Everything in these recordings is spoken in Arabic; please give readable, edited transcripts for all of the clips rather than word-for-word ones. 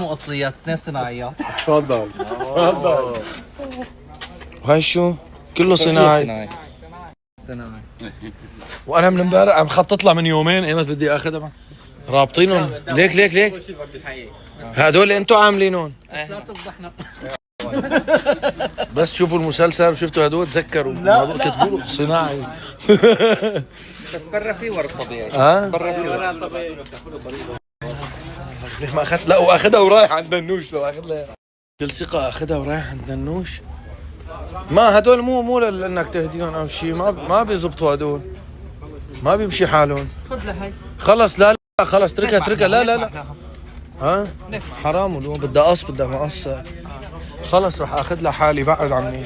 مو اصليات، اثنين صناعيات. تفضل تفضل. وهي شو؟ كله صناعي. صناعي. وانا من امبارح مخطط لها من يومين، ايمت بدي اخذها رابطينهم ليك ليك ليك. هدول انتوا عاملينهم لا تفضحنا. بس شوفوا المسلسل وشفتوا هدول تذكروا لا كتبوا صناعي. بس برا في ورق طبيعي. برا في ورق طبيعي. ليش ما اخذت؟ لا واخذها ورايح عند ننوش. لو اخذ لها كل ثقة اخذها ورايح عند ننوش. ما هدول مو لانك تهديهم او شيء، ما بيزبطوا هدول، ما بيمشي حالهم. خذ لهي. خلص لا خلص اتركها لا حرام ولو بدها قص بدها مقص. خلص رح اخذ لها حالي، بعد عني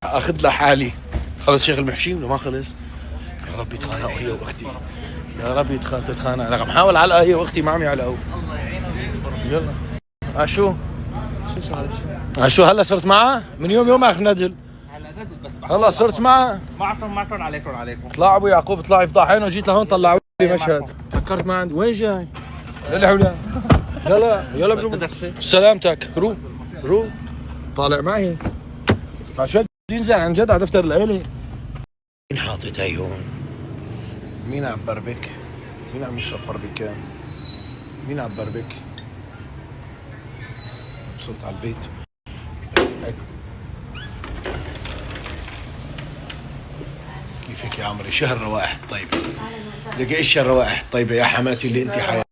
اخذ لها حالي. خلص شيخ المحشي ولا ما خلص؟ يا رب يتخانقوا هي واختي، يا رب تتخانق. انا عم حاول علقها هي واختي ما عم يعلقوا. يلا عشو عشو هلا صرت معها من يومك ندل. هلا ندل بس هلا صرت معها. معكم عليكم. طلع ابو يعقوب طلع يفضح عينه، جيت لهون طلعوا لي مشهد. فكرت ما عندي. وين جاي؟ للحولا. يلا بروح. سلامتك. روح طالع معي. بعد شوي ينزل عن جد على دفتر العيلة. مين حاطط هي هون؟ مين عم بربك؟ مين عم يشرب بربكان؟ مين عم بربك؟ وصلت على البيت. كيفك يا عمري؟ شهر الروائح الطيبة. لك ايش الروائح الطيبة يا حماتي اللي انت حياتي.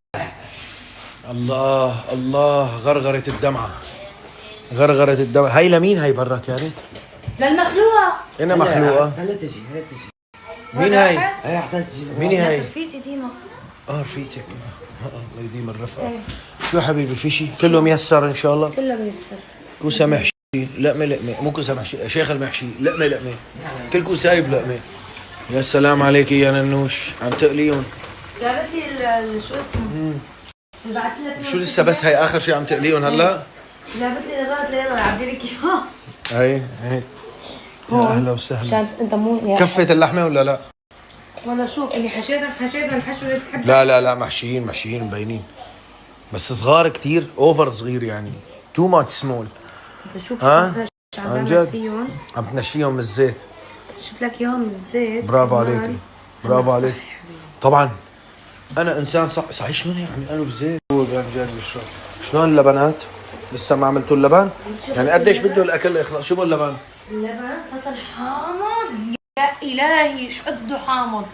الله غرغرة الدمعة. هاي لمين هاي برا كانت؟ للمخلوقة. انا مخلوقة. هلا تجي مين هاي؟ هي عطيت تجي. مين هاي؟ رفيقتي ديما. رفيقتك. الله يديم الرفقة. شو حبيبي في شيء؟ كله ميسر ان شاء الله؟ كله ميسر. كوسة محشي، لقمة مو كوسة محشي، شيخ المحشي، لقمة كل كوسة سايب لقمة. يا سلام عليك يا ننوش، عم تقليهم. جابت لي شو اسمه؟ بعثت لها شو لسه بس هاي اخر شيء عم تقليهم هلا؟ جابت لي اغراض ليلى عبي لك اياها. هي يا اهلا وسهلا. عشان انت مو كفت اللحمة ولا لا؟ والله شوف اللي حشيتها الحشو اللي بتحبه. لا محشيين مبينين، بس صغار كتير، اوفر صغير يعني، تو ماتش سمول. انت شوف عن جد عم تنشفيهم من الزيت. شوف لك اياهم بالزيت. برافو عليك. طبعا انا انسان صحيح. شلون هيك عم ينقلوا بالزيت؟ هو جاي بيشرب. شلون اللبنات؟ لسه ما عملتوا اللبن؟ يعني قديش بده الاكل يخلص؟ شو بو اللبن؟ اللبن سطل حامض. يا الهي ايش قده حامض.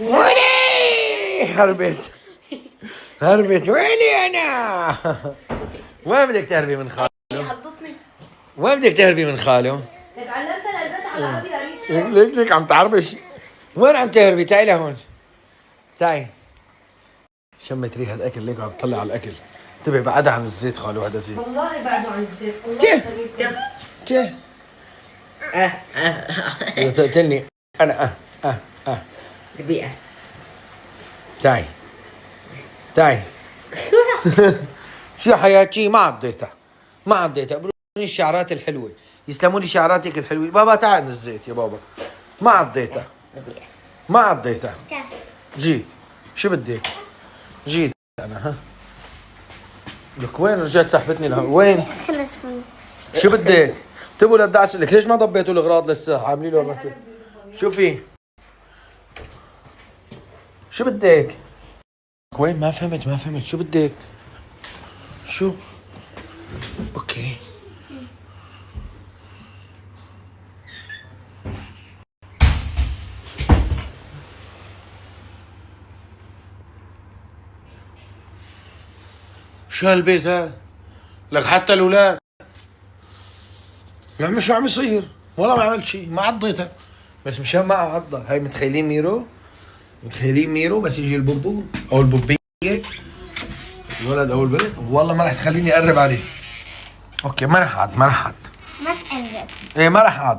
ويلي هربت ويلي انا. وين بدك تهربي من خاله؟ حطتني. وين بدك تهربي من خاله؟ تعلمتها للبيت على عادي. ليك عم تعربش. وين عم تهربي؟ تعي لهون. تعي. شمت ريحة اكل ليك عم تطلع على الاكل. انتبه بعدها عن الزيت خالو، هذا زيت. والله بعده عن الزيت. تقتلني انا. ربيعة. تعي. شو حياتي ما عضيتها بروني الشعرات الحلوة. يسلموا لي شعراتك الحلوة. بابا تعال عند الزيت يا بابا. ما عضيتها. جيت. شو بدك؟ جيت انا. لك وين رجعت سحبتني لهون؟ وين؟ شو بدك؟ تبوا للدعس لك ليش ما ضبيتوا الاغراض لسه؟ عاملين له شو في؟ شو بدك؟ وين؟ ما فهمت شو بدك؟ شو؟ اوكي. شو هالبيت هذا؟ لك حتى الاولاد. لا شو عم يصير؟ والله ما عملت شيء، ما عضيتها، بس مشان ما اعضها. هاي متخيلين ميرو بس يجي البوبو او البوبيه الولد او البنت، والله ما رح تخليني اقرب عليه. اوكي ما رح اعض. ما تقرب. ايه ما رح اعض.